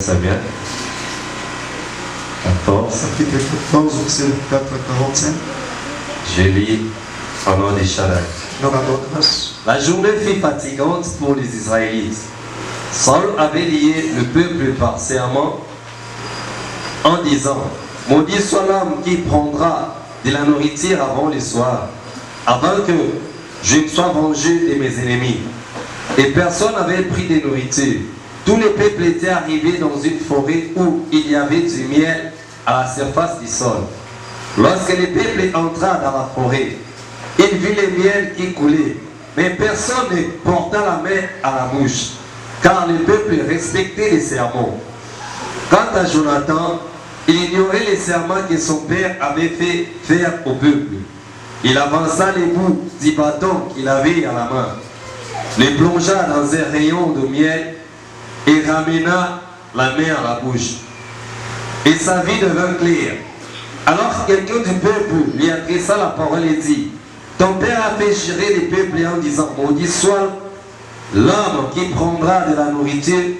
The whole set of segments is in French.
Ça vient. 14. Chapitre 14, verset 4 à 45. Je lis au nom des Shaddai. Nous rendons grâce. La journée fut fatigante pour les Israélites. Saül avait lié le peuple par serment en disant: maudit soit l'homme qui prendra de la nourriture avant le soir, avant que je ne sois vengé de mes ennemis. Et personne n'avait pris de nourriture. Tous les peuples étaient arrivés dans une forêt où il y avait du miel à la surface du sol. Lorsque le peuple entra dans la forêt, il vit le miel qui coulait, mais personne ne porta la main à la bouche, car le peuple respectait les serments. Quant à Jonathan, il ignorait les serments que son père avait fait faire au peuple. Il avança les bouts du bâton qu'il avait à la main, les plongea dans un rayon de miel et ramena la main à la bouche. Et sa vie devint claire. Alors quelqu'un du peuple lui adressa la parole et dit: ton père a fait gérer les peuples en disant: maudit soit l'homme qui prendra de la nourriture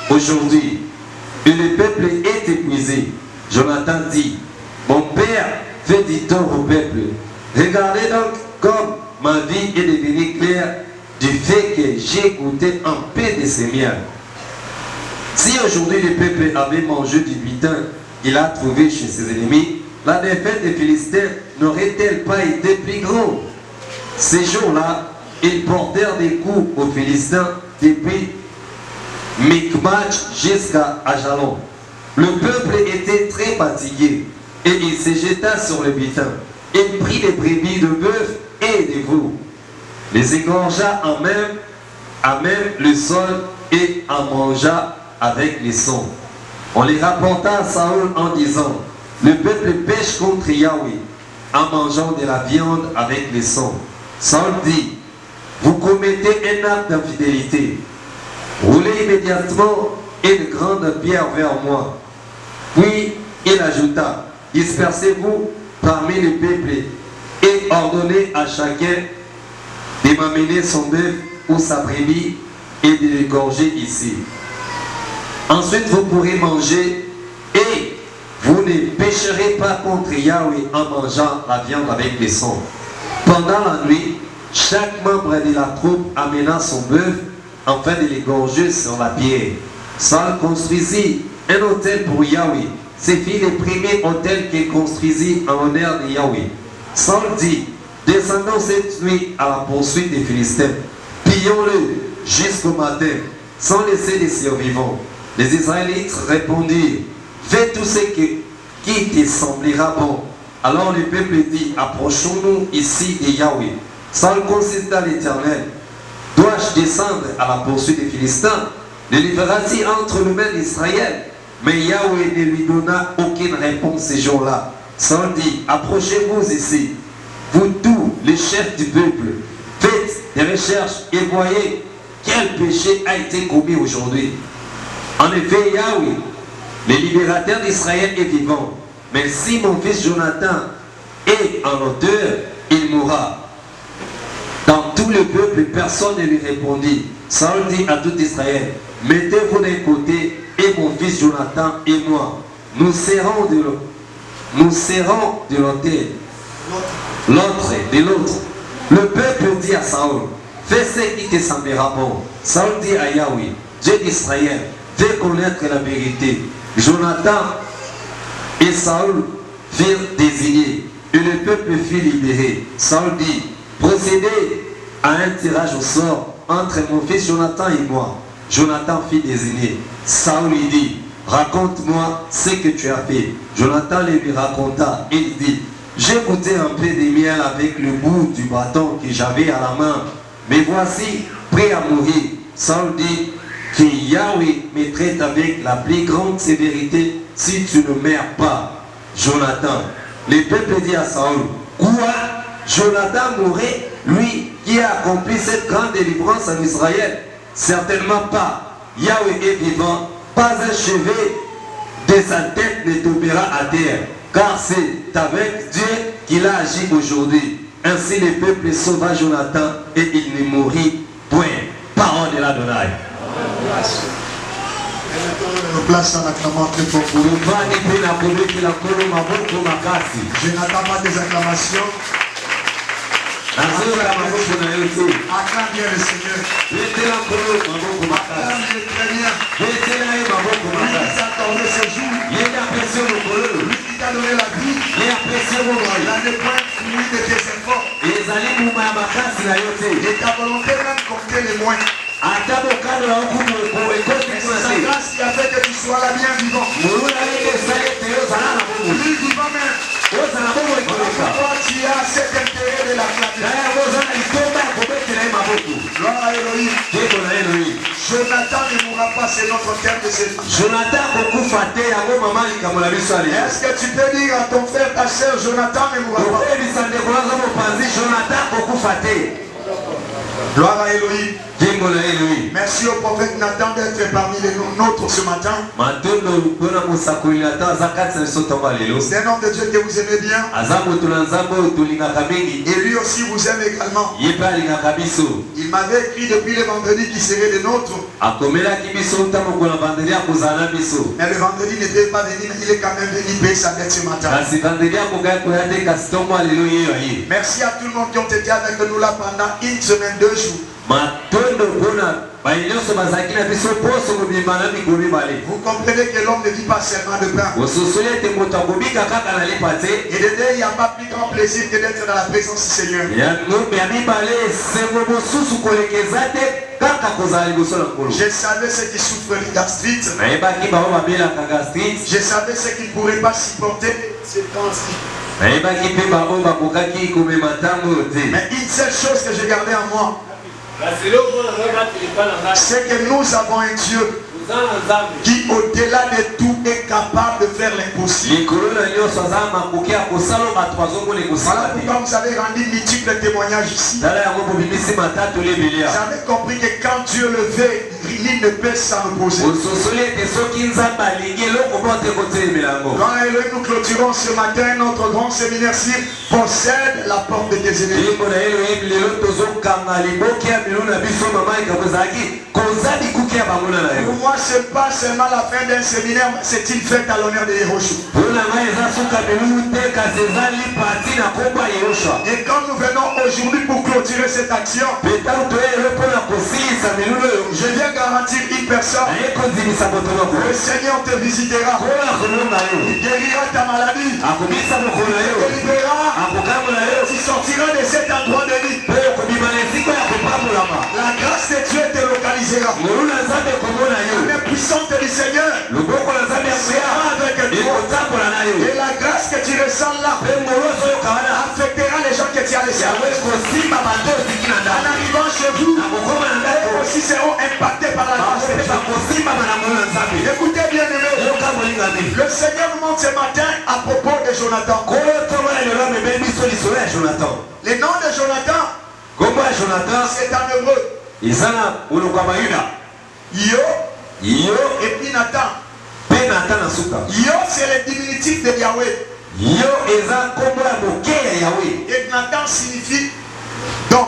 aujourd'hui. Et le peuple est épuisé. Jonathan dit: mon père fait du tort au peuple. Regardez donc comme ma vie est devenue claire du fait que j'ai goûté en paix de ces miels. Si aujourd'hui le peuple avait mangé du butin qu'il a trouvé chez ses ennemis, la défaite des Philistins n'aurait-elle pas été plus grande? Ces jours-là, ils portèrent des coups aux Philistins depuis Micmac jusqu'à Ajalon. Le peuple était très fatigué et il se jeta sur le butin. Il prit des brebis de bœuf et des veaux, les égorgea à même le sol et en mangea avec les sons. On les rapporta à Saül en disant: le peuple pêche contre Yahweh en mangeant de la viande avec les sons. Saül dit: vous commettez un acte d'infidélité. Roulez immédiatement une grande pierre vers moi. Puis il ajouta: dispersez-vous parmi les peuples et ordonnez à chacun de m'amener son bœuf ou sa brebis et de l'égorger ici. Ensuite vous pourrez manger et vous ne pécherez pas contre Yahweh en mangeant la viande avec les sons. Pendant la nuit, chaque membre de la troupe amena son bœuf afin de l'égorger sur la pierre. Saül construisit un autel pour Yahweh. Ce fut le premier autel qu'il construisit en honneur de Yahweh. Saül dit: descendons cette nuit à la poursuite des Philistins. Pillons-le jusqu'au matin, sans laisser des survivants. Les Israélites répondirent: fais tout ce qui te semblera bon. Alors le peuple dit: approchons-nous ici de Yahweh. Saül consulta l'Éternel: dois-je descendre à la poursuite des Philistins? Le livra-t-il entre les mains d'Israël? Mais Yahweh ne lui donna aucune réponse ces jours-là. Saül dit: approchez-vous ici, vous tous les chefs du peuple, faites des recherches et voyez quel péché a été commis aujourd'hui. En effet, Yahweh, le libérateur d'Israël, est vivant. Mais si mon fils Jonathan est en odeur, il mourra. Dans tout le peuple, personne ne lui répondit. Saül dit à tout Israël: mettez-vous d'un côté et mon fils Jonathan et moi. Nous serons de l'autel, l'autre de l'autre. Le peuple dit à Saül: fais ce qui te semblera bon. Saül dit à Yahweh, Dieu d'Israël: fais connaître la vérité. Jonathan et Saül furent désignés et le peuple fut libéré. Saül dit: procédez à un tirage au sort entre mon fils Jonathan et moi. Jonathan fut désigné. Saül lui dit: raconte-moi ce que tu as fait. Jonathan lui raconta. Il dit: j'ai goûté un peu de miel avec le bout du bâton que j'avais à la main, mais voici prêt à mourir. Saül dit: que Yahweh me traite avec la plus grande sévérité si tu ne meurs pas. Jonathan. Le peuple dit à Saül: quoi? Jonathan mourrait, lui qui a accompli cette grande délivrance en Israël? Certainement pas. Yahweh est vivant, pas un cheveu de sa tête ne tombera à terre, car c'est avec Dieu qu'il a agi aujourd'hui. Ainsi le peuple sauva Jonathan et il ne mourit point. Parole de l'Adonai. place en acclamant très fort pour nous. tufanye pena kubikila nkulu maboko makasi. Je n'attends pas des acclamations. Nazora maboko na yote. Acclame bien le Seigneur. Letela nkulu maboko makasi. Acclame très bien. Letela ye maboko Lui qui makasi. t'a accordé ce jour. Yeye apesi mokolo. Lui qui t'a donné la vie. Yeye apesi mokolo. La ne point fini de tes efforts. Ezali muma ya makasi na yote. Et ta volonté même compter les moins. Ata bokalo ya okumu ekosi C'est kuna sa se. grâce qui a fait que tu sois là bien vivant. Mulula yeke esali ete ozala na bomo. Lui vivant même. Ozala bomo ekoleka. Pourquoi tu as cet intérêt de l'acclamer? Na yango oza na litomba ya kobetela ye maboko. Gloire à Elohim. Yeko na Elohim. Jonathan ne mourra pas, c'est notre terme de cette vie. Jonathan kokufa te yango mama likambo na biso ali. Est-ce que tu peux dire à ton frère, ta soeur, Jonathan ne mourra pas? Koyebisa ndeko nazo mopanzi Jonathan kokufa te. Gloire à Elohim. Jengo na Elohim. Merci au prophète Nathan d'être parmi les nôtres ce matin. Matondo mpona mosakoli Nathan aza kati na biso ntongo ya lelo. C'est un homme de Dieu que vous aimez bien. Aza moto na nzambe oyo tolingaka mingi. Et lui aussi vous aime également. Ye mpe alingaka biso. Il m'avait écrit depuis le vendredi qui serait le nôtre. Akomelaki biso nta mokolo ya vendredi akozala na biso. Mais le vendredi n'était pas venu, mais il est quand même venu payer sa dette ce matin. Kasi vendredi akokaki koya te kasi ntongo ya lelo ye aye. Merci à tout le monde qui ont été avec nous là pendant une semaine, 2 jours. Matondo mpona baye nyonso bazalaki na biso poso kobima na mikolo mibale. Vous comprenez que l'homme ne vit pas seulement de pain. ososoli ete moto akobika kaka na lipa te. Et de deux, il n'y a pas plus grand plaisir que d'être dans la présence du Seigneur. ya mibale esengo mosusu kolekeza te kaka kozala liboso na nkolo. Je savais ceux qui souffrent de gastrite. nayebaki bango babelaka gastrite. Je savais ceux qui ne pourraient pas supporter ces temps-ci. nayebaki mpe bango bakokaki komema ntango oyo te. Mais une seule chose que j'ai gardée en moi, c'est que nous avons un Dieu qui au-delà de tout est capable de faire l'impossible. likolo na nyonso aza makoki ya kosala bato bazomona Voilà ekosala te. pourquoi vous avez rendu multiples témoignages ici. tala yango bobimisi matatu lebelia. Vous avez compris que quand Dieu le veut, il ne peut s'en opposer. ososoli ete soki nzambe alingi eloko mpo te kotelemela yango. Quand Elohim, nous clôturons ce matin notre grand séminaire possède la porte de tes ennemis. limbo na Elohim lelo tozokanga liboki ya bilo na biso mama likambo ezalaki koza likuki ya banguna na Pour yo. moi, ce n'est pas seulement la fin d'un séminaire, mais c'est une fête à l'honneur de Yehoshua. mpona ngai eza suka bilulu te kasi ezali pati na kombo ya yehoshua. Et quand nous venons aujourd'hui pour clôturer cette action, mpe ntango toyele mpona kosilisa milulu oyo je viens garantir une personne. naye kozimisa moto moko. Le Seigneur te visitera. nkolo akolonga yo Il guérira ta maladie. akobisa mokolo na Il yo te libérera. akokambola yo Tu sortiras de cet endroit de vie. mpe okobima na esika ya kopambolama. La grâce de Dieu te localisera. ngolu na nzambe ekomona yo La puissance du Seigneur loboko na nzambe ya sera koya avec toi. ekotambola na yo Et la grâce que tu ressens là mpe moloso oyoka wana affectera les gens que tu as laissés. yango ekosimba bato osiki na En ndako arrivant chez vous, na kokoma na ndako eux aussi seront impactés par la grâce bango de mpe Dieu. bakosimbama na ngolu na nzambe. Écoutez bien aimé, yoka molingami le Seigneur nous montre ce matin à propos de Jonathan. nkolo ntongo ya lelo amemeli biso lisolo ya jonathan. Le nom de Jonathan, kombo ya jonathan c'est en hébreu. eza na monoko ya bayuda Yo yo et puis Nathan. mpe natan na suka. Yo, c'est le diminutif de Yahweh. yo eza kombo ya moke ya yawe. Et Nathan signifie donc.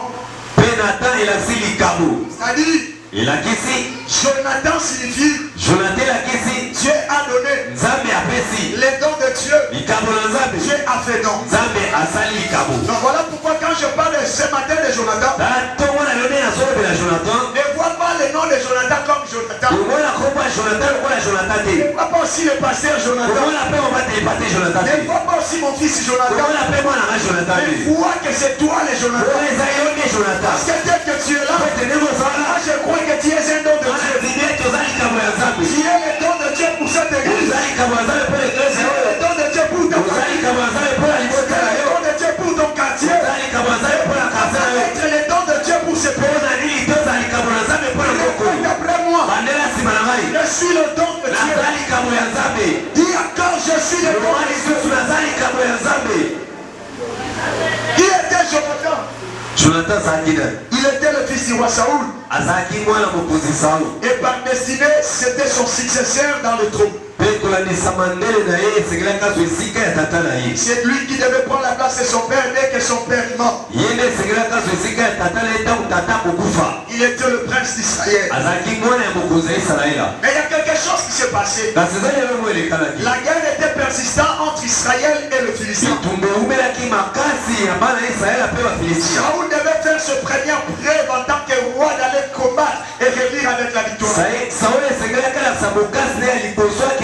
mpe natan elasi likabo. C'est-à-dire, elakisi Jonathan signifie jonathan elakisi Dieu a donné nzambe apesi les dons de Dieu. likabo na nzambe. Dieu a fait don. nzambe asali likabo. Donc voilà pourquoi quand je parle ce matin de Jonathan, ntongo na lelo nde nazolobela jonathan. ne vois pas le nom de Jonathan comme Jonathan. omona kombo ya jonathan lokola jonathan te. Ne vois pas aussi le pasteur Jonathan. omona mpe mobateli te jonathan te. Ne vois pas aussi mon fils Jonathan. omona mpe mwana nga jonathan te. Mais vois que c'est toi le Jonathan. oyo eza yo nde jonathan. Parce que dès que tu es là, ete ndenge ozala moi je crois que tu es un don de wana Dieu. zinde toza likabo ya nzambe. Tu es le don de Dieu pour cette église. oza likabo ya nzambe mpo Tu eklesi es oyo. le don de Dieu pour ta oza famille. likabo ya nzambe mpo na Tu libota es na le yo. don de Dieu pour ton quartier. oza likabo ya nzambe mpo na kasa na yo. Être le don de Dieu pour ce pays. mpo na nini toza likabo na nzambe mpo na mokolo. D'après moi, bandela nsima na ngai je suis le don de Dieu. naza likabo ya nzambe. Dis encore, je suis le don loba de Dieu. lisusu naza likabo ya nzambe. Qui était Jonathan? jonathan azalaki nani? Il était le fils du roi Saoul. Et par destinée, c'était son successeur dans le trône. C'est lui qui devait prendre la place de son père dès que son père est mort. Il était le prince d'Israël. Mais il y a quelque chose qui s'est passé. La guerre était persistante entre Israël et le Philistin. Saoul devait faire ce premier preuve en tant que roi d'aller combattre et revenir avec la victoire.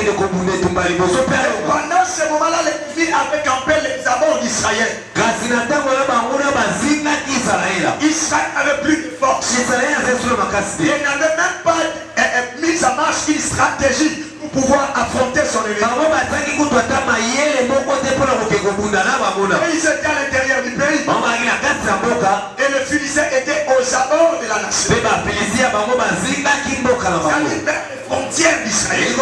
Pendant ce moment-là, l'ennemi avait campé les abords d'Israël. Israël n'avait plus de force. Il n'avait même pas mis en marche une stratégie pour pouvoir affronter son ennemi. Et ils étaient à l'intérieur du pays. Et le Philistin était aux abords de la nation. Frontières d'Israël.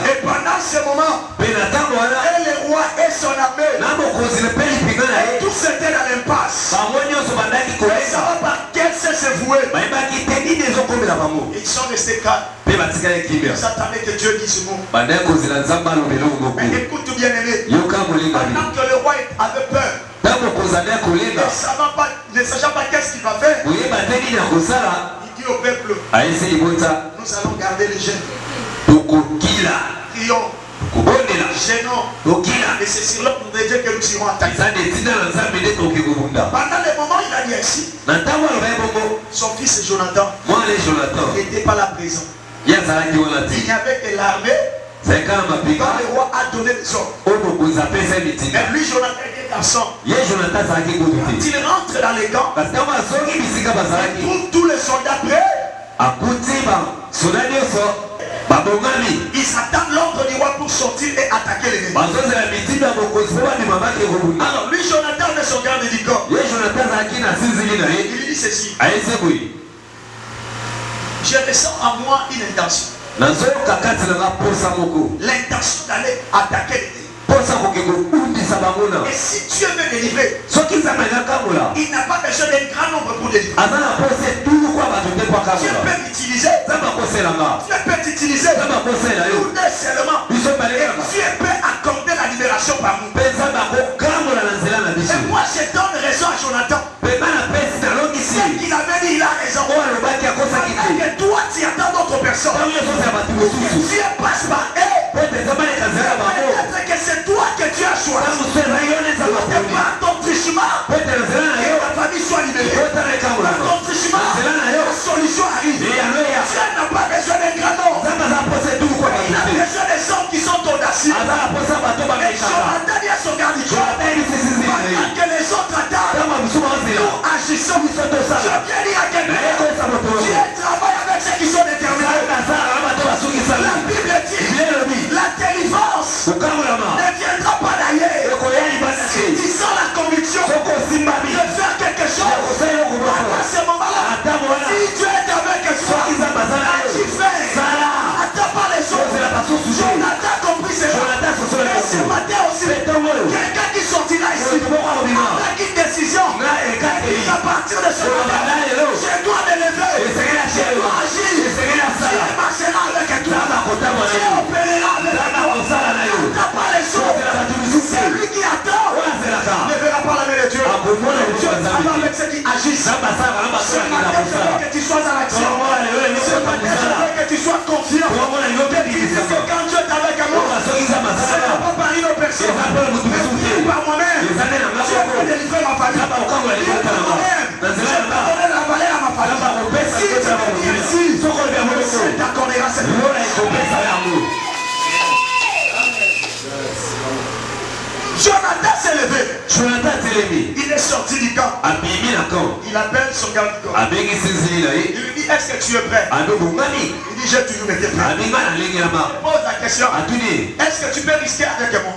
Et pendant ce moment, et le roi et son armée, tous étaient dans l'impasse. Ils ne savaient pas quel se vouer. Ils sont restés calmes. Ils attendaient que Dieu dise ce mot. Mais écoute bien aimé, pendant que le roi avait peur, ne sachant pas qu'est-ce qu'il va faire, il dit au peuple, nous allons garder les jeunes. Prions, gênons. Et c'est sur l'ordre de Dieu que nous irons attaquer. Pendant le moment, il a dit ainsi. Son fils Jonathan n'était pas là présent. Il n'y avait que l'armée. Quand le roi a donné des ordres. Mais lui, Jonathan était absent. Quand il rentre dans les camps, il trouve tous les soldats prêts. Ils attendent l'ordre du roi pour sortir et attaquer l'ennemi. Alors lui, Jonathan est son garde du corps. Il dit ceci. Je ressens en moi une intention. L'intention d'aller attaquer l'ennemi. Et si Dieu veut délivrer, il n'a pas besoin d'un grand nombre pour délivrer. Dieu peut l'utiliser. Dieu peut t'utiliser. Nous deux seulement. Et Dieu peut accorder la libération par nous. Et moi je donne raison à Jonathan. Ce qu'il avait dit, il a raison. Que toi tu attends d'autres personnes. Dieu passe par eux. Peut-être que c'est toi que tu as choisi. Par ton trichement, que ta famille soit libérée. Par ton trichement, la solution arrive. Dieu n'a pas besoin d'un grand nom. Il a besoin des hommes qui sont audacieux. Et Jonathan dit à son garde du corps, pendant que les autres attendent, nous agissons. Je viens dire à quelqu'un, Dieu travaille avec ceux qui sont déterminés. La Bible dit, la délivrance ne viendra pas d'ailleurs. Si tu sens la conviction de faire quelque chose, à ce moment-là, si Dieu est avec toi, agis, fais. Attends pas les autres. Jonathan a compris ce matin. Mais ce matin aussi, quelqu'un qui sortira ici avec une décision, à partir de ce moment-là, je dois me lever, je dois agir, Dieu marchera avec toi, Dieu opérera avec toi. Attends pas les autres. Celui qui attend ne verra pas la main de Dieu. Dieu travaille avec ceux qui agissent. Ce matin, je veux que tu sois à l'action. Ce matin, je veux que tu sois confiant. Que quand Dieu est avec moi, ce n'est pas par une autre personne, mais par moi-même. Dieu peut délivrer ma famille. Par moi-même. Je peux donner la valeur à ma famille. Si tu veux dire ici, Dieu t'accordera cette valeur. Jonathan s'est levé. Il est sorti du camp. Il appelle son garde du corps. Il lui dit, est-ce que tu es prêt? Il dit, j'ai toujours été prêt. Il pose la question, est-ce que tu peux risquer avec moi?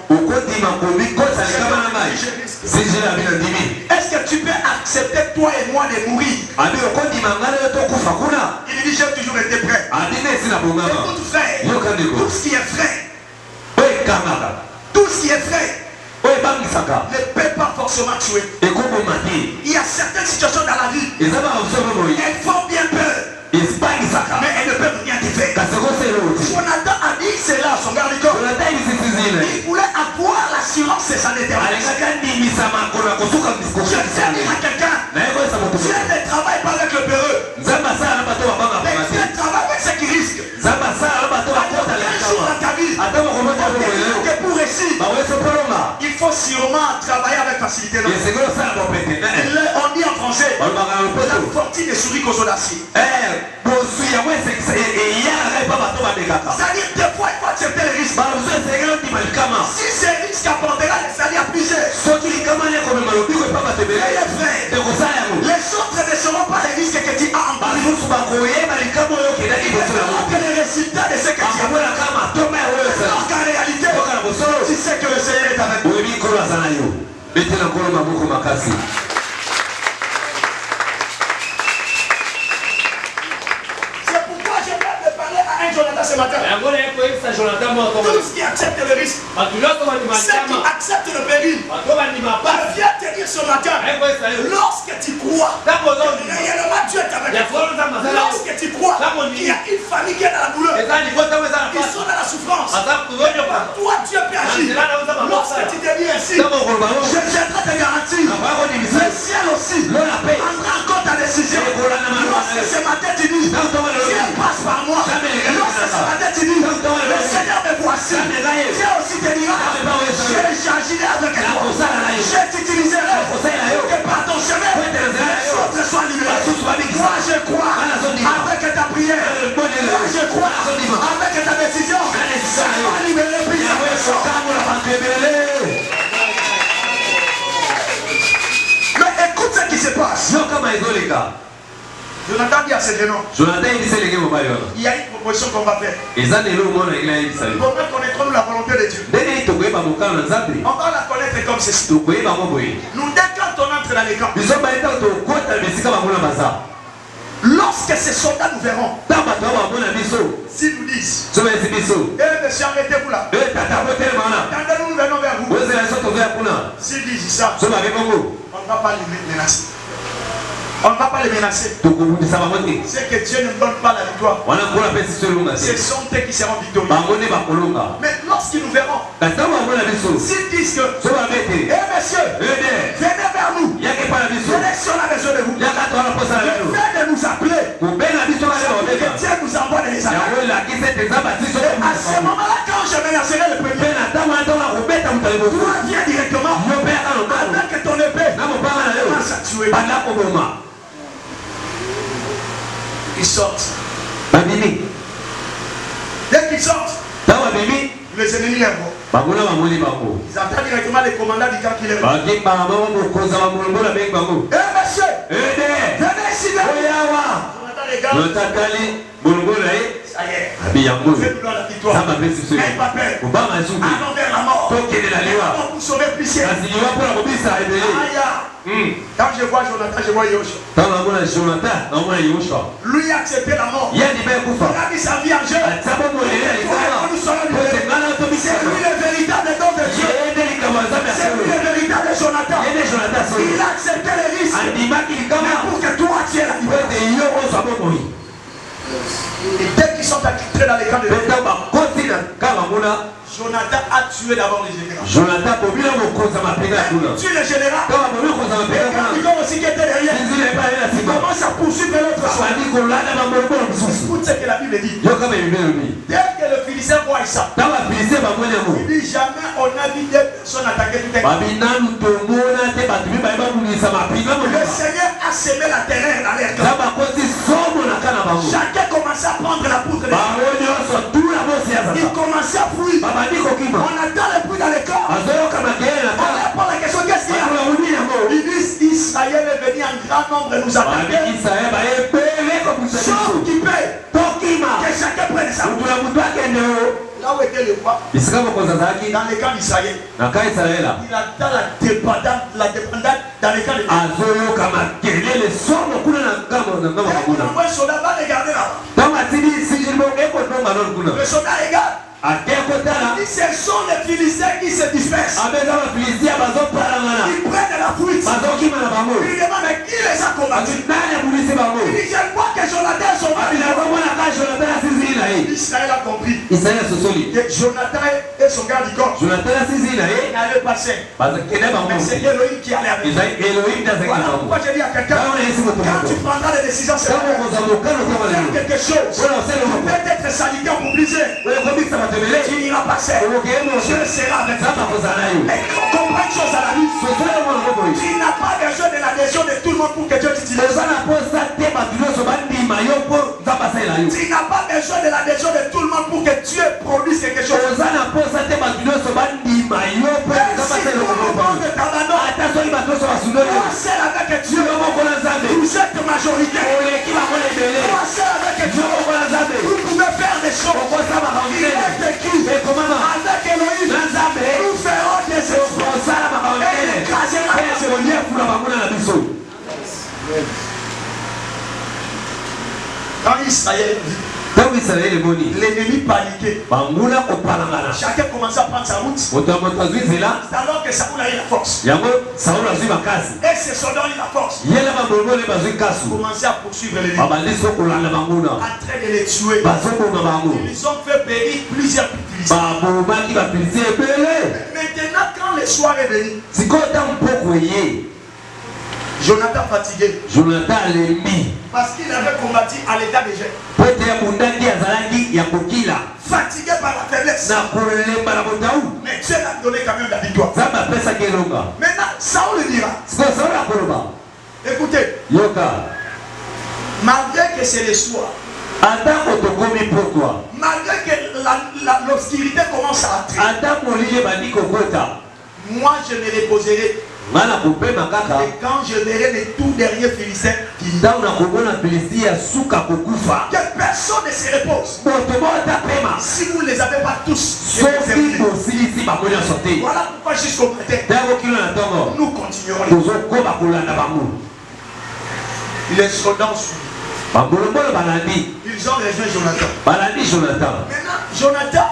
Est-ce que tu peux accepter toi et moi de mourir? Il lui dit, j'ai toujours été prêt. Écoute frère, tout ce qui est frais, tout ce qui est frais ne peut pas forcément tuer. Il y a certaines situations dans la vie, il mais elle ne peut rien te faire. Jonathan a dit cela à son garde du corps. Il voulait avoir l'assurance de sa détermination. Je dis à quelqu'un, Dieu ne travaille pas avec le peureux, mais Dieu travaille avec ceux qui risquent. Un jour dans ta vie, que pour réussir, il faut sûrement travailler avec facilité. On dit en français, la fortune ne sourit qu'aux audacieux. C'est-à-dire, des fois, il faut accepter les risques. Si ces risques apportera les salaires plus élevés, les autres ne seront pas les risques que tu as en bas. Que les résultats de ce que tu as. Alors qu'en réalité, tu sais que le Seigneur est avec toi. C'est pourquoi je viens de parler à un Jonathan ce matin. Tous qui acceptent le risque, ceux qui acceptent le péril, je viens te dire ce matin, lorsque tu crois, réellement Dieu est avec toi. Lorsque tu crois qu'il y a une famille qui est dans la douleur, ils sont dans la souffrance, toi Dieu peut agir. Lorsque tu te dis ainsi, je viendrai te garantir, le ciel aussi prendra en compte ta décision. Lorsque ce matin tu dis, Dieu passe par moi, lorsque ce matin tu dis, le Seigneur me voici, Dieu aussi te dira, j'agirai avec toi, je t'utiliserai pour que par ton chemin, les autres soient libérés. Moi je crois avec ta prière, moi je crois avec ta décision, sois libéré plusieurs personnes. Mais écoute ce qui se passe. Jonathan dit à ses génons, il y a une proposition qu'on va faire. Comment connaîtrons-nous la volonté de Dieu? On va la connaître comme ceci. Nous, dès quand on entre dans les camps, lorsque ces soldats nous verront, s'ils nous disent, eh monsieur, arrêtez-vous là, attendez-nous, nous venons vers vous. S'ils disent ça, on ne va pas les menacer. On ne va pas les menacer. C'est que Dieu ne donne pas la victoire. Ce sont eux qui seront victorieux. Mais lorsqu'ils nous verront, s'ils disent que, eh monsieur, venez vers nous, venez sur la maison de vous, venez de nous appeler, que Dieu nous envoie des attaques. À ce moment-là, quand je menacerai le premier, toi viens directement avec ton épée, commence à tuer. Ils sortent. Dès qu'ils sortent, les ennemis les voient. Ils entendent directement les commandants du camp qui les voient. Eh monsieur, venez ici, ça y est, fais-nous la victoire. N'aie pas peur. Allons vers la mort. Allons pour sauver plus cher. Quand je vois Jonathan, je vois Yoshua. Lui a accepté la mort. Il a mis sa vie en jeu. C'est lui le véritable don de Dieu. C'est lui le véritable Jonathan. Il a accepté les risques. Mais pour que toi tu aies la liberté. Et dès qu'ils sont entrés dans les camps de Jonathan a tué d'abord les généraux. Tue le général. Et quand ils ont aussi qui était derrière, il commence à poursuivre l'autre soir. Écoute ce que la Bible dit. Dès que le Philistin voit ça, il dit jamais on a vu des personnes attaquer tout un camp. Le Seigneur a semé la terreur dans l'air. Chacun commençait à prendre la poudre. Il commençait à fuir. On attend le bruit dans le corps. On répond à la question, qu'est-ce qu'il y a? Ils disent Israël est venu en grand nombre nous attaquer. Sauf qui paie. Que chacun prenne sa route. Là où était le roi, dans les camps d'Israël, il attend la dépendance dans les camps de un soldat va regarder là-bas. Le soldat regarde. dit ce sont les Philistins qui se dispersent. Ils prennent la fuite. Il demande mais qui les a combattus? Il dit je vois que Jonathan est sauvage. Israël a compris que Jonathan est son garde du corps. Il allait passer. Mais c'est Elohim qui allait avec. Voilà pourquoi je dis à quelqu'un, quand tu prendras les décisions, c'est faire quelque chose. Peut-être syndicat mobilisé. Tu n'iras pas seul. Dieu sera avec toi. Mais comprends une chose à la vie. Tu n'as pas besoin de l'adhésion de tout le monde pour que Dieu t'utilise. Tu n'as pas besoin de l'adhésion de tout le monde pour que Dieu produise quelque chose. Même si tout le monde t'abandonne, toi seul avec Dieu, vous êtes majoritaire. Toi seul avec Dieu, vous pouvez faire des choses. Il est écrit avec Elohim, nous ferons des exploits et écrasera les ennemis. Quand Israël vit, l'ennemi paniqué. Chacun commençait à prendre sa route. C'est alors que Saoul a eu la force. Et ses soldats ont eu la force. Ils commençaient à poursuivre l'ennemi. En train de les tuer. Ils ont fait périr plusieurs Philistins. Maintenant, quand le soir est venu, Jonathan fatigué. Parce qu'il avait combattu à l'état de jeûne. Fatigué par la faiblesse. Mais Dieu l'a donné quand même la victoire. Maintenant, Saoul dira. Écoutez. Malgré que c'est le soir. Malgré que l'obscurité commence à entrer. Moi je me reposerai. Et quand je verrai les tout derniers Philistins, que personne ne se repose. Si vous ne les avez pas tous, voilà pourquoi jusqu'au matin, nous continuerons. Les soldats suivent. Ils ont rejoint Jonathan. Maintenant, Jonathan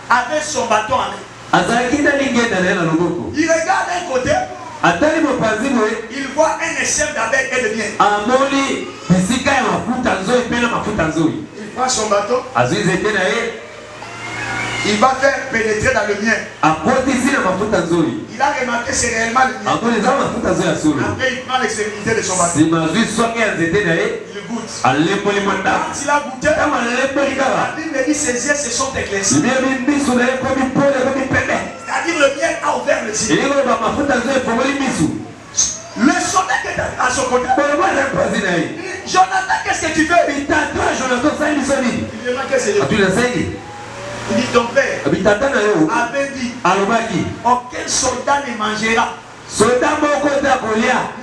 avait son bâton en main. Il regarde d'un côté, il voit un essaim d'abeilles et de miel. Il prend son bâton, il va faire pénétrer dans le miel. Il a remarqué que c'est réellement le miel. Après, il prend l'extrémité de son bâton. Il goûte. Quand il a goûté, la Bible dit ses yeux se sont éclaircis. C'est-à-dire le miel a ouvert les yeux. Le soldat qui est à son côté, Jonathan, qu'est-ce que tu fais? Il demande qu'est-ce que c'est. Il dit ton père avait dit aucun soldat ne mangera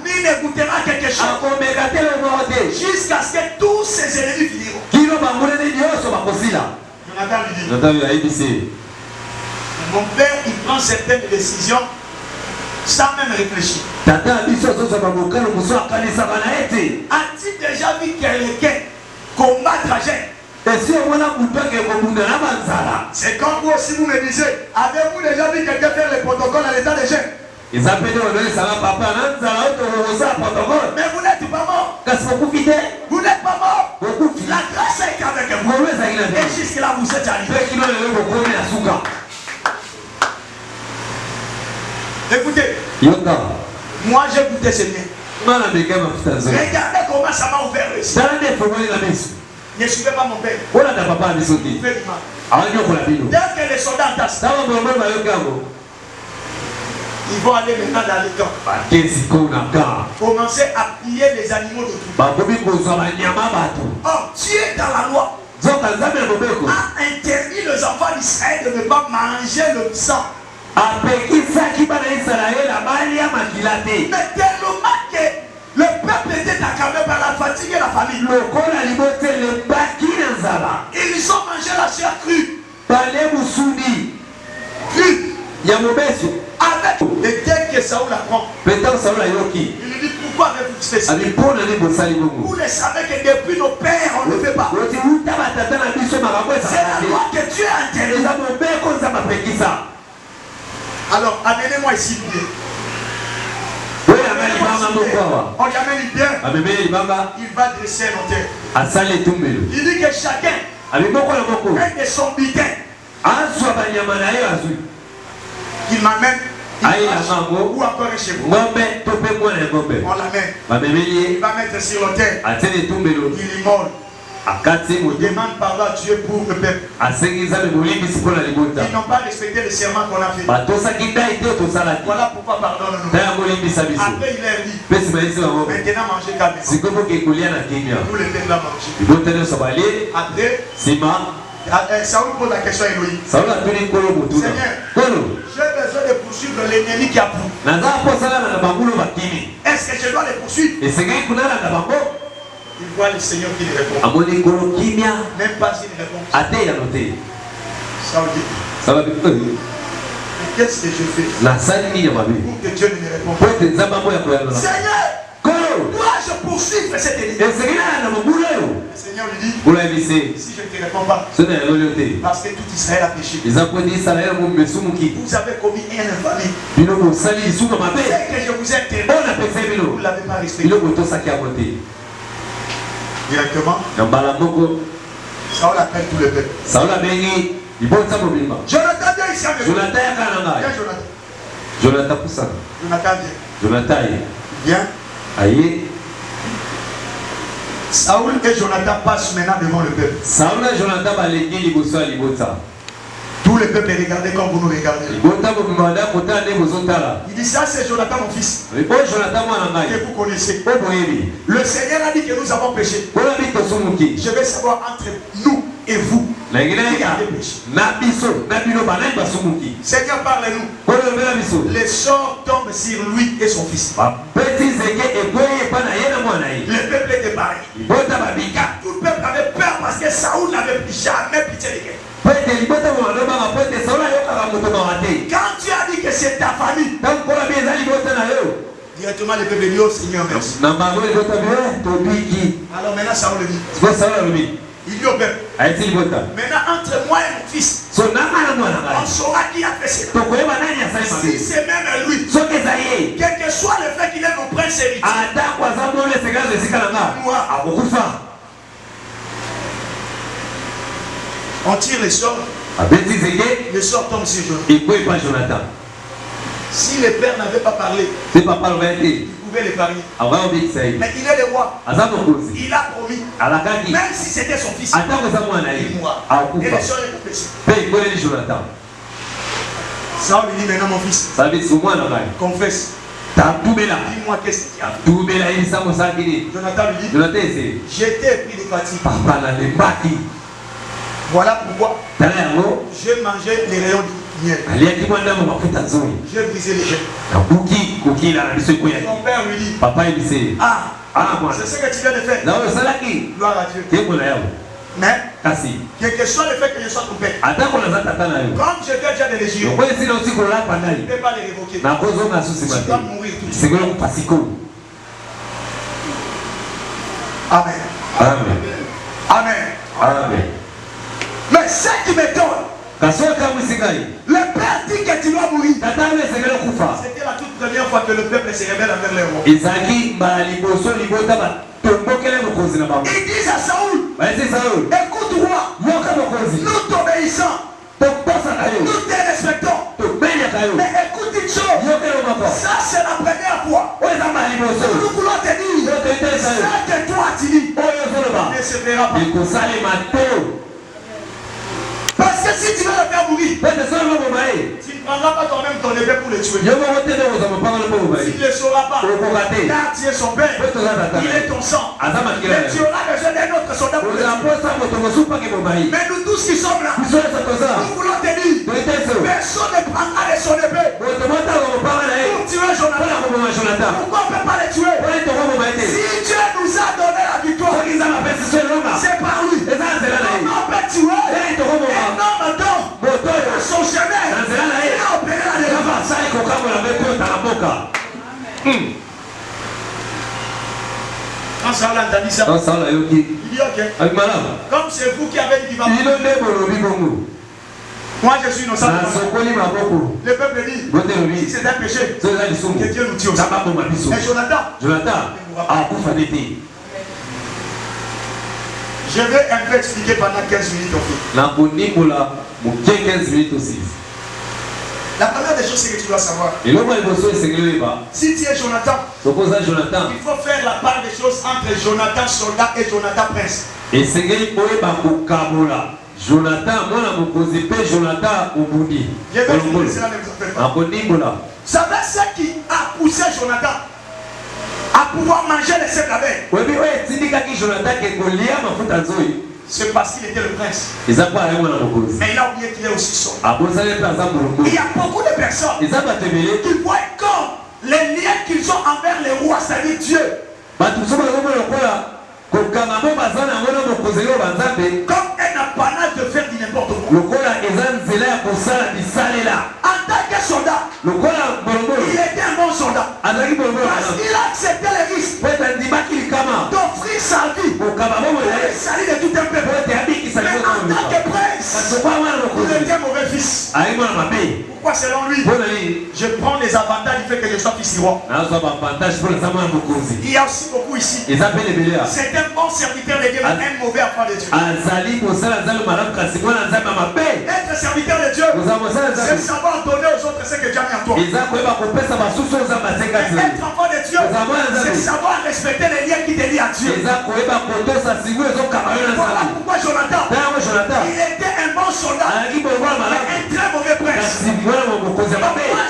ni ne goûtera quelque chose jusqu'à ce que tous ses ennemis finiront. Jonathan lui dit, mon père il prend certaines décisions sans même réfléchir. A-t-il déjà vu quelqu'un combattre à jeûne? C'est comme vous aussi vous me disiez, avez-vous déjà vu quelqu'un faire le protocole à l'état de jeûne? Mais vous n'êtes pas mort. Vous n'êtes pas mort. La grâce est avec vous. Et jusque-là vous êtes arrivé. Écoutez, moi j'ai goûté ce bien. Regardez comment ça m'a ouvert les yeux. Ne suivez pas mon père. Dès que les soldats entassent, ils vont aller maintenant dans les camps. Commencer à piller les animaux de tout. Or, Dieu dans la loi a interdit les enfants d'Israël de ne pas manger le sang. Mais tellement que le peuple était accabé par la fatigue et la famine, ils ont mangé la chair crue. Avec. Et dès que Saoul apprend, il lui dit pourquoi avez-vous fait ça. Vous le savez que depuis nos pères, on ne le fait pas. C'est la loi que Dieu a interdite. Alors, amenez-moi ici bien. On lui amène bien. Il va dresser un hôtel. Il dit que chacun ait de son butin qu'il m'amène. Ou encore un chez vous. On l'amène. Il va mettre sur l'autel. Il immole. Il demande pardon à Dieu pour le peuple. Ils n'ont pas respecté le serment qu'on a fait. Voilà pourquoi pardonne-nous. Après il leur dit, maintenant mangez comme ça. Vous le faites là manger. Après, Saoul pose la question à Elohim. Seigneur, j'ai besoin de poursuivre l'ennemi qui a pris. Est-ce que je dois le poursuivre? Il voit le Seigneur qui lui répond. Même pas s'il répond. Saoul dit, qu'est-ce que je fais pour que Dieu ne me réponde pas? Seigneur, dois-je poursuivre cet ennemi? Le Seigneur lui dit, si je ne te réponds pas, parce que tout Israël a péché, vous avez commis une infamie, ce que je vous ai interdit, vous ne l'avez pas respecté. Directement, Saoul appelle tout le peuple. Jonathan, viens ici avec moi. Jonathan, viens. Saoul et Jonathan passent maintenant devant le peuple. Tout le peuple regardait comme vous nous regardez. Il dit, ça c'est Jonathan mon fils, que vous connaissez. Le Seigneur a dit que nous avons péché. Je vais savoir entre nous et vous. Seigneur, parle-nous. Le sort tombe sur lui et son fils. Le peuple était pareil. Tout le peuple avait peur parce que Saoul n'avait jamais pitié de quelqu'un. Quand tu as dit que c'est ta famille, directement le peuple dit, oh Seigneur, merci. Alors maintenant Saoul le dit. Il dit au peuple, maintenant entre moi et mon fils, on saura qui a fait cela. Si c'est même lui, quel que soit le fait qu'il est mon prince héritier, on tire les sorts, le sort tombe sur Jonathan. Si le père n'avait pas parlé, il pouvait l'épargner. Mais il est le roi. Il a promis. Même si c'était son fils, il mourra. Et les sorts est péché. Saoul lui dit maintenant mon fils, confesse. Dis-moi qu'est-ce qu'il y a. Jonathan lui dit, j'étais pris de fatigue. Voilà pourquoi j'ai mangé les rayons du miel. J'ai brisé les chaînes. Son père lui dit, c'est ce que tu viens de faire. Gloire à Dieu. Mais quel que soit le fait que je sois ton père, comme je t'ai déjà de les jurer, tu ne peux pas les révoquer. Tu dois mourir tout de suite. Amen. Amen. Mais ce qui m'étonne, le père dit que tu dois mourir. C'était la toute première fois que le peuple se révèle envers les rois. Ils disent à Saoul, écoute roi, nous t'obéissons, nous te respectons. Mais écoute une chose, ça c'est la première fois. Nous voulons te dire, ça que toi tu dis, ne se verra pas. Parce que si tu veux le faire mourir, tu ne prendras pas toi-même ton épée pour le tuer. Tu ne le sauras pas. Car tu es son père. Il est ton sang. Mais tu auras besoin d'un autre soldat pour le tuer. Mais nous tous qui sommes là, nous voulons te dire, personne ne prendra de son épée pour tuer Jonathan. Pourquoi on ne peut pas le tuer? Si Dieu nous a donné la victoire, c'est par lui. Comment on peut tuer un homme d'homme dans son chemin? Il a opéré la délivrance. Quand Saul a entendu ça, Quand Saul a eu qui? il dit ok. Avec madame. Comme c'est vous qui avez dit qu'il va Il est bon. moi je suis innocent. Le peuple dit, si c'est un péché, que Dieu nous tue aussi. Et Jonathan, je vais un peu expliquer pendant 15 minutes. Aussi. La première des choses, c'est que tu dois savoir. Si tu es Jonathan, il faut faire la part des choses entre Jonathan soldat et Jonathan prince. Et c'est Jonathan, moi la m'opposé pas Jonathan Obundi. Je vais utiliser la même chose. Vous savez ce qui a poussé Jonathan à pouvoir manger les sept abeilles? C'est parce qu'il était le prince. Mais il a oublié qu'il est aussi soldat. Il y a beaucoup de personnes qui voient comme les liens qu'ils ont envers les rois, c'est-à-dire Dieu, comme un apanage de faire du n'importe quoi. En tant que soldat, il était un bon soldat. Parce qu'il a accepté les risques d'offrir sa vie pour le salut de tout un peuple. Mais en tant que prince, il était un mauvais fils. Pourquoi selon lui, je prends les avantages du fait que je sois fils du roi? Il y a aussi beaucoup ici. C'est un bon serviteur de Dieu, mais un mauvais enfant de Dieu. Être serviteur de Dieu, c'est savoir donner aux autres ce que Dieu a mis en toi. Être enfant de Dieu, c'est savoir respecter les liens qui te lient à Dieu. Voilà pourquoi Jonathan, il était un bon soldat, mais un très mauvais prince. Moi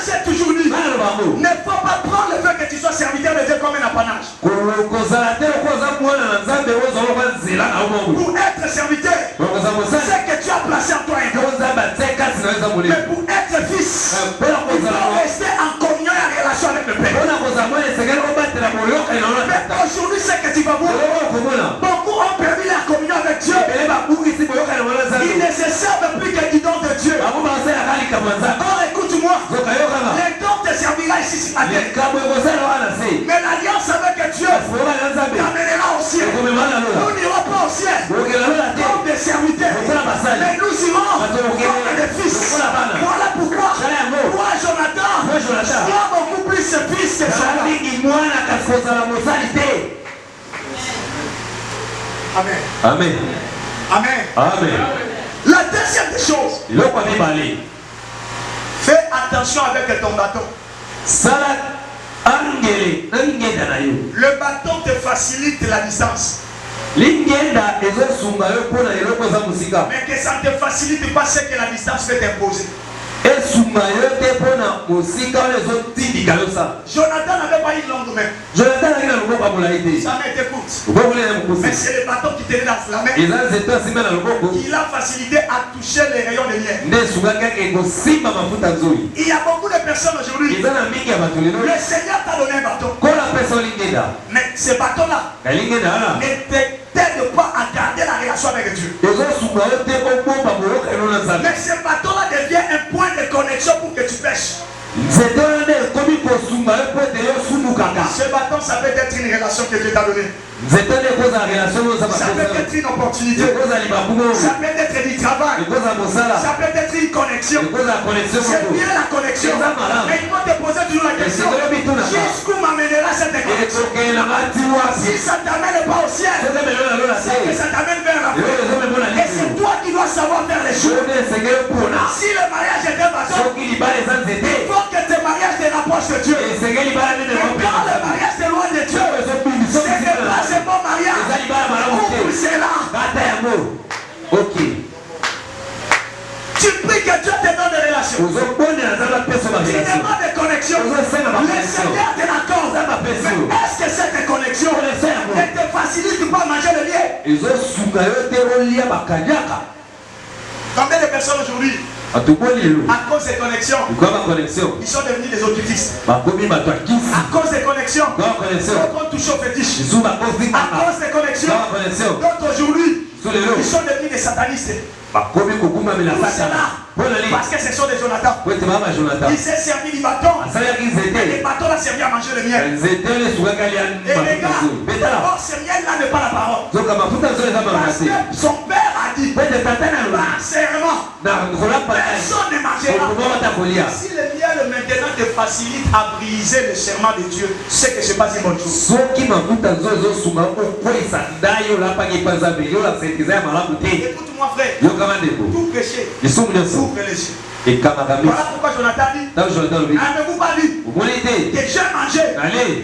j'ai toujours dit, ne faut pas prendre le fait que tu sois serviteur de Dieu comme un apanage. Pour être serviteur, c'est que tu as placé en toi un don. Mais pour être fils, il faut rester en communion et en relation avec le Père. Mais aujourd'hui, c'est que tu vas voir, beaucoup ont perdu la communion avec Dieu. Ils ne se servent plus que du don de Dieu. Or, écoute-moi, les dons te servira ici à terre. Mais l'alliance avec Dieu t'amènera au ciel. Nous n'irons pas au ciel comme des serviteurs, mais nous irons comme des fils. Voilà pourquoi moi Jonathan sois beaucoup plus fils que Saul. Amen. Amen. Amen. Amen. La deuxième des choses, fais attention avec ton bâton. Le bâton te facilite la distance. Mais que ça ne te facilite pas ce que la distance peut t'imposer. Jonathan n'avait pas une longue main. Ça m'était courte. Mais c'est le bâton qui tenait dans la main. Il a facilité à toucher les rayons de lumière. Il y a beaucoup de personnes aujourd'hui. Le Seigneur t'a donné un bâton. Mais ce bâton-là ne t'aide pas à garder la relation avec Dieu. Mais ce bâton-là devient un point de connexion pour que tu pêches. Ce bâton, ça peut être une relation que Dieu t'a donnée. Ça peut être une opportunité. Ça peut être du travail. Ça peut être une connexion. C'est bien la connexion. Mais il faut te poser toujours la question. Jusqu'où m'amènera cette connexion? Si ça ne t'amène pas au ciel, c'est que ça t'amène vers la paix. Et c'est toi qui dois savoir faire les choses. Si le mariage est un bâton, il faut que tes mariages te rapprochent de Dieu. Mais quand le mariage est loin de Dieu, c'est que là c'est bon mariage. C'est là. Ok. Tu pries que Dieu te donne des relations. Tu demandes des connexions. Le Seigneur te l'accorde. Mais est-ce que cette connexion ne te facilite pas à manger le lien? Combien de personnes aujourd'hui, à cause des connexions, ils sont devenus des occultistes? À cause des connexions, d'autres touchent au fétiche. À cause des connexions, d'autres aujourd'hui, ils sont devenus des satanistes. Tout cela Parce que ce sont des Jonathan. Il s'est servi du bâton. Et les bâtons l'ont servi à manger le miel. Et les gars, d'abord ce miel là n'est pas la parole. Parce que son père a dit, par serment, personne ne mangera. Si le miel maintenant te facilite à briser le serment de Dieu, c'est que ce n'est pas une bonne chose. Écoute-moi frère, tout péché, ouvre les yeux. Et voilà pourquoi Jonathan dit, n'avez-vous pas vu que j'ai mangé,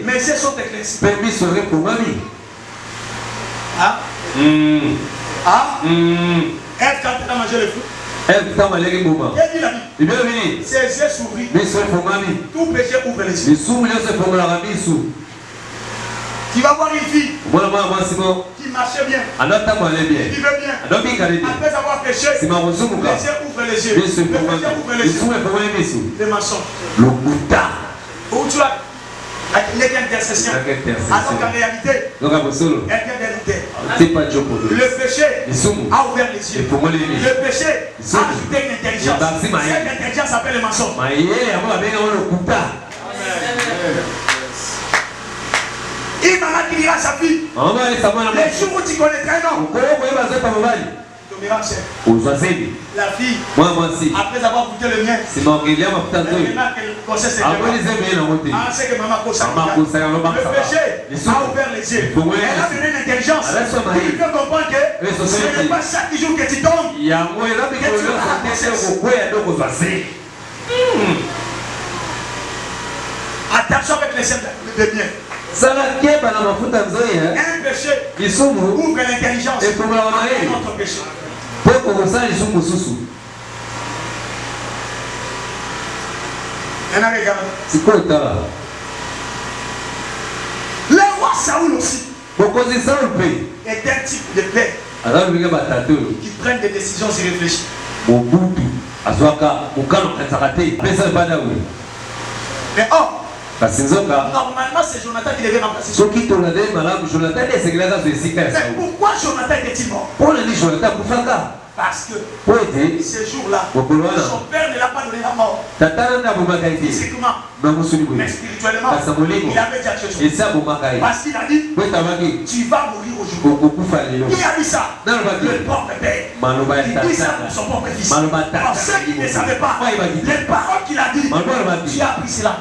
mes yeux sont éclaircis. Permis serait pour ma vie. Ah Ève, quand elle a mangé le fruit, Ève, quand elle a mangé le fruit, qu'est-ce qu'il a dit? Ses yeux s'ouvrirent. Tout péché ouvre les yeux. Tu vas voir une fille qui marchait bien, qui vivait bien. Après avoir péché, les yeux ouvrent les yeux. Le péché ouvre les yeux. Les mensonges. Où tu as avec l'intercession. Alors qu'en réalité, elle vient d'éluder. Le péché a ouvert les yeux. Le péché a ajouté une intelligence. Cette intelligence s'appelle le mensonge. Il m'a dit à sa fille, les jours où tu connaîtrais un homme, la fille, après avoir goûté le mien, elle remarque qu'elle conseille ses femmes. Ah, c'est que maman conseille. Le péché a ouvert les yeux. Elle a donné une intelligence. Il peut comprendre que ce n'est pas chaque jour que tu tombes. Attention avec les scènes de bien. Un péché ouvre l'intelligence à un autre péché. Le roi Saoul aussi est un type de père qui prennent des décisions irréfléchies. Mais normalement c'est Jonathan qui devait remplacer. Mais pourquoi Jonathan était-il mort? Parce que ce jour-là, son père ne l'a pas donné la mort. Physiquement, mais spirituellement, il avait déjà quelque chose. Parce qu'il a dit, tu vas mourir aujourd'hui. Qui a dit ça? Le propre père. Il dit ça pour son propre fils. Alors ceux qui ne savaient pas les paroles qu'il a dit, tu as appris cela.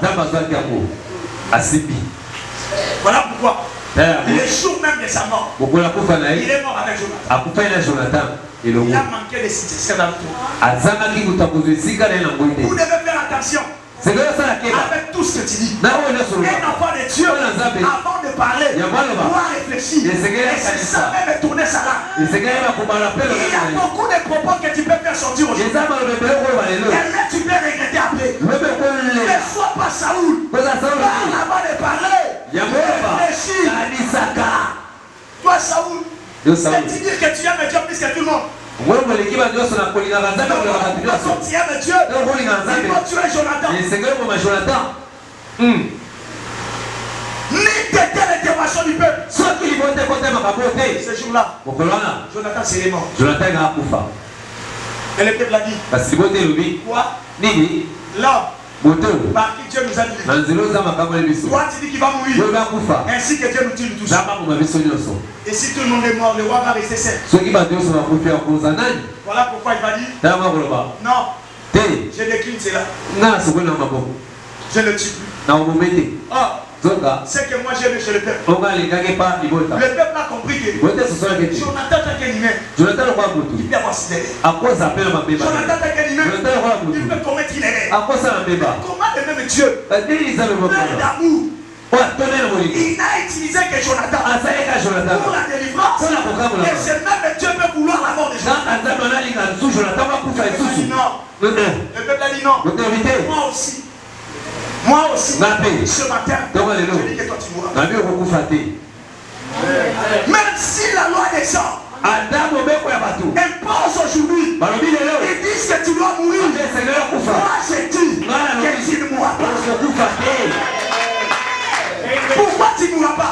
Voilà pourquoi. Le jour même de sa mort, il est mort avec Jonathan. Il a manqué de citer dans le tour. Vous devez faire attention avec tout ce que tu dis. Un enfant de Dieu, avant de parler, doit réfléchir. Et c'est ça même tourner ça là. Il y a beaucoup de propos que tu peux faire sortir aujourd'hui. Et tu peux regretter après. Ne sois pas Saoul. Parle avant de parler. Réfléchis. Toi Saoul, c'est dire que tu aimes Dieu plus que tout le monde. Quand tu aimes Dieu, il faut tuer Jonathan. Ni t'étais l'intervention du peuple. Ce jour-là, Jonathan serait mort. Et le peuple a dit, quoi? Là, par qui Dieu nous a dit. Toi tu dis qu'il va mourir. Ainsi que Dieu nous tue tous. Et si tout le monde est mort, le roi va rester seul. Voilà pourquoi il va dire, non, je décline cela. Je ne tue plus. C'est que moi j'ai vu chez le peuple. Le peuple a compris que Jonathan est un humain. Il peut avoir sidéré. Jonathan est un humain. Il peut commettre une erreur. Comment le même Dieu, plein d'amour, il n'a utilisé que Jonathan pour la délivrance. Et ce même Dieu peut vouloir la mort de Jonathan. Le peuple a dit non. Moi aussi, ce matin, je dis que toi tu mourras. Même si la loi des gens impose aujourd'hui, ils disent que tu dois mourir. Moi je dis que tu ne mourras pas. Pourquoi tu ne mourras pas?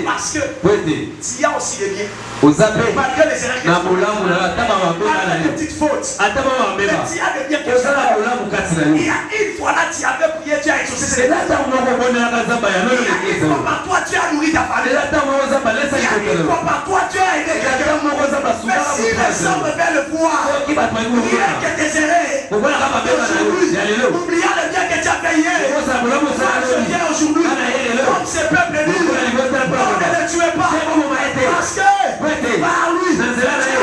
Parce Parce que il y a aussi des biens. Malgré les erreurs, malgré les petites fautes, mais il y a des biens que tu as. Il y a une fois là, tu avais prié, tu as exaucé ses demandes. Il y a une fois par toi, tu as nourri ta famille. Il y a une fois par toi, tu as aidé quelqu'un. Mais si les hommes veulent le voir, rien que tes erreurs, oubliant le bien que tu as payé, je viens aujourd'hui, comme ce peuple dit, on ne le tuez pas, parce que par lui, tu as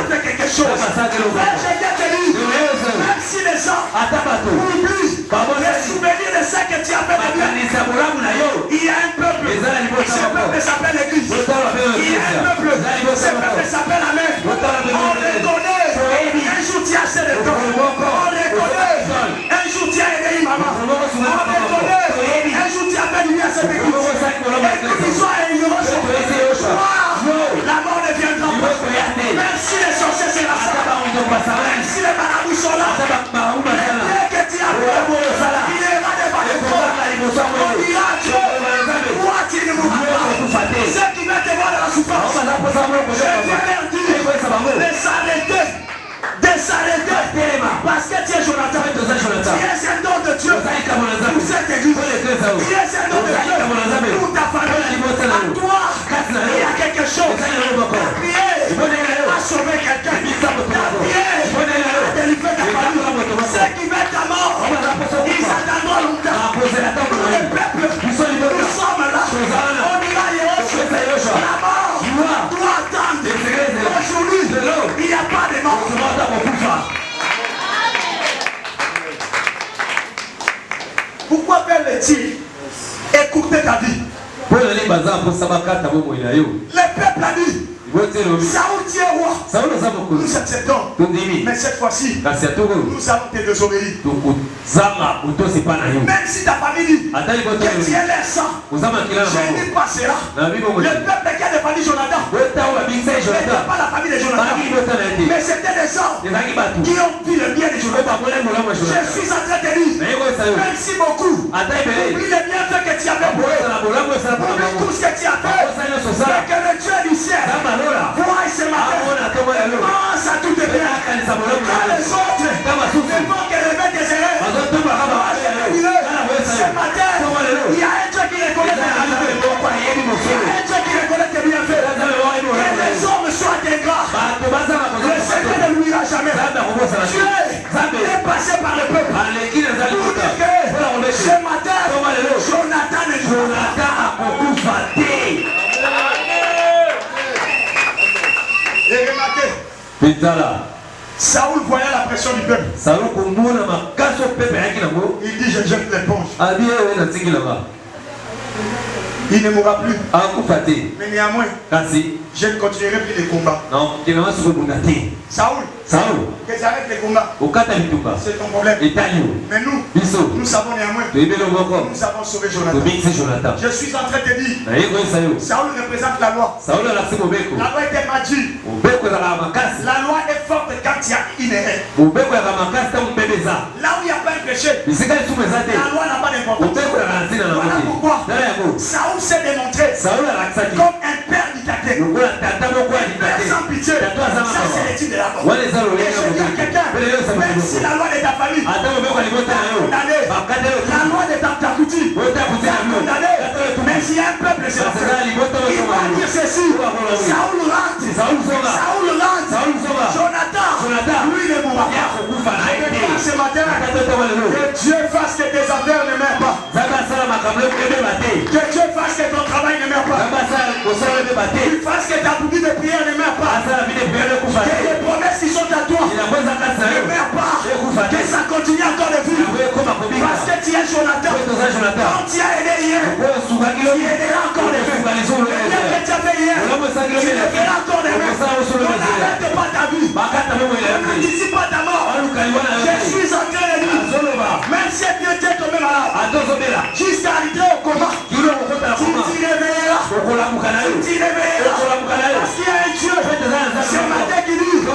fait quelque chose. Mais je viens te dire, même si les gens oublient les souvenirs de ce que tu as fait de bien, il y a un peuple, ce peuple s'appelle l'Église, il y a un peuple, ce peuple s'appelle la main. On reconnaît, un jour tu as assez de temps, on reconnaît, un jour tu as aidé une maman, on reconnaît, un jour tu as fait du bien à cette église, et que tu sois ignorant sur la mort ne viendra pas. Même si les sorciers se rassemblent, même si les marabouts sont là, le bien que tu as fait, il ira devant les toi. On dira à Dieu, toi tu ne mourras pas. Ceux qui veulent te voir dans la souffrance, je viens leur dire de s'arrêter. Parce que tu es Jonathan, tu es un don de Dieu pour cette église, tu es un don de Dieu pour ta famille. À toi, il y a quelque chose. Ta prière a sauvé quelqu'un. Ta prière a délivré ta famille. Ceux qui veulent ta mort, ils attendront longtemps. Nous les peuples, nous sommes là. On ira Yéhoshua. La mort doit attendre. Aujourd'hui, il n'y a pas de mort. Pourquoi faire le tir? Écoutez ta vie. Le peuple a dit, Saoul tient roi. Nous acceptons. Mais cette fois-ci, nous allons te désobéir. Même si ta famille dit que tu es leur sang, je n'y pas cela. Le peuple qui a défendu Jonathan n'était pas la famille de Jonathan, mais c'était des gens qui ont vu le bien de Jonathan. Je suis en train de dire, même si beaucoup oublient le bienfait que tu as fait pour eux, oublie tout ce que tu as fait, mais que le Dieu du ciel voit ce matin, pense à tout tes biens. Quand les autres ne font que lever tes erreurs, ce matin, il y a un Dieu qui reconnaît tes qualités. Il y a un Dieu qui reconnaît tes bienfaits. Que les hommes soient ingrats, le Seigneur ne l'oubliera jamais. Dieu est passé par le peuple pour dire que ce matin, Jonathan ne jouera pas. Et remarquez, Saoul voyait la pression du peuple. Il dit je jette l'éponge. Il ne mourra plus. Mais néanmoins, je ne continuerai plus les combats. Saoul, que tu arrêtes les combats. C'est ton problème. Mais nous savons néanmoins, nous avons sauvé Jonathan. Je suis en train de te dire, Saoul représente la loi. La loi était magie. La loi est forte quand il y a une erreur. Là où il n'y a pas un péché, la loi n'a pas d'importance. Voilà pourquoi Saoul s'est démontré comme un père dictateur. Un père sans pitié. Ça c'est l'étude de la mort. Et je dis à quelqu'un, même si la loi de ta famille t'a condamné, la loi de ta coutume t'a condamné, mais s'il y a un peuple c'est la foi, il va dire ceci, Saoul rentre, Jonathan, lui ne mourra pas. Je déclare ce matin que Dieu fasse que tes affaires ne meurent pas. Que Dieu fasse que ton travail ne meurt pas. Qu'il fasse que ta bougie de prière ne meurt pas. Que les promesses qui sont à toi ne meurent pas. Que ça continue encore de vivre. Parce que tu es Jonathan. Quand tu as aidé hier, tu aideras encore de vivre. Le bien que tu as fait hier, tu le feras encore de vivre. On n'arrête pas ta vie. On n'anticipe pas ta mort. Je suis en train de dire, même si Dieu t'est tombé malade, jusqu'à arriver au combat, tu t'y réveilleras. Tu t'y réveilleras. Parce qu'il y a un Dieu, ce matin qui dit, toi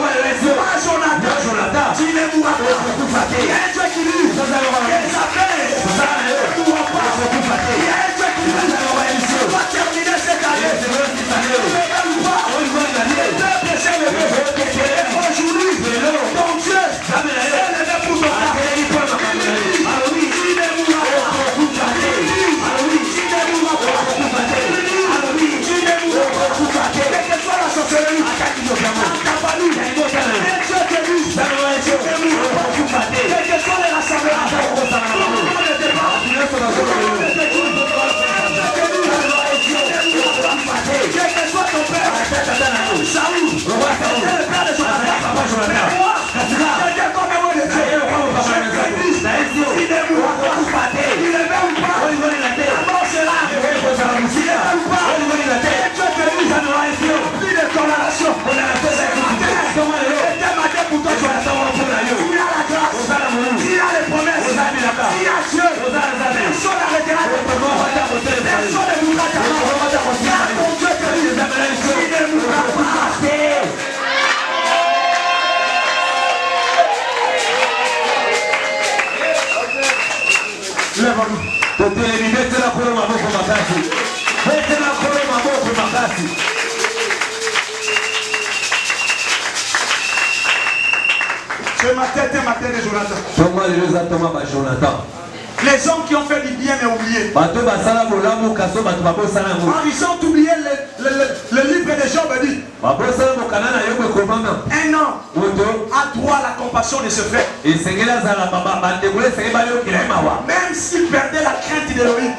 Jonathan, tu ne mourras pas. Il y a un Dieu qui dit, que sa paix ne mourra pas. Il y a un Dieu qui dit, tu vas terminer cette année totelemi betela kolo maboko makasi betela kolo maboko makasi. Ce matin, c'est matin de Jonathan. Les hommes qui ont fait du bien mais oublié. Quand ils ont oublié le livre de Job dit. Un homme a droit à la compassion de ce frère. Même s'il perdait la crainte d'Élohim.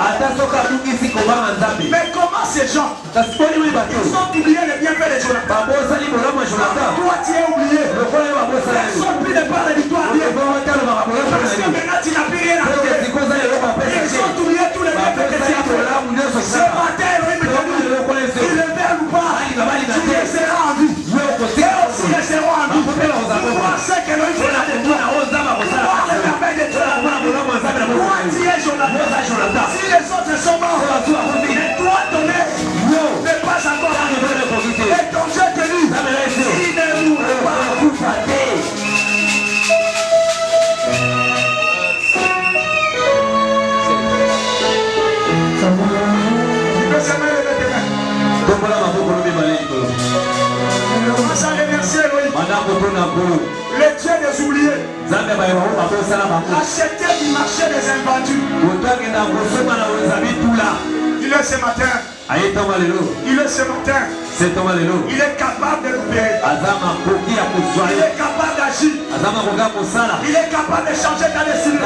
Mais comment ces gens ils ont oublié le bienfait de Jonathan. Toi tu es oublié. Ils ont pris le part de victoire. Parce que maintenant tu n'as plus rien à faire. Ils ont oublié tous les bienfaits que tu as fait. Ce matin, Elohim te dit, il le verbe ou pas, tu resteras en vie. Et aussi resteront en vie. Pourquoi c'est que Elohim fait la de toi? Pourquoi les merveilles de toi? Pourquoi tu es Jonathan? Si les autres sont morts, et toi ton œil n'est pas encore arrivé. Et ton Dieu te dit, il ne mourra pas. Le Dieu des oubliés, acheter du marché des invendus. Il est ce matin. Il est ce matin. Il est capable de libérer. Il est capable d'agir. Il est capable de changer ta destinée.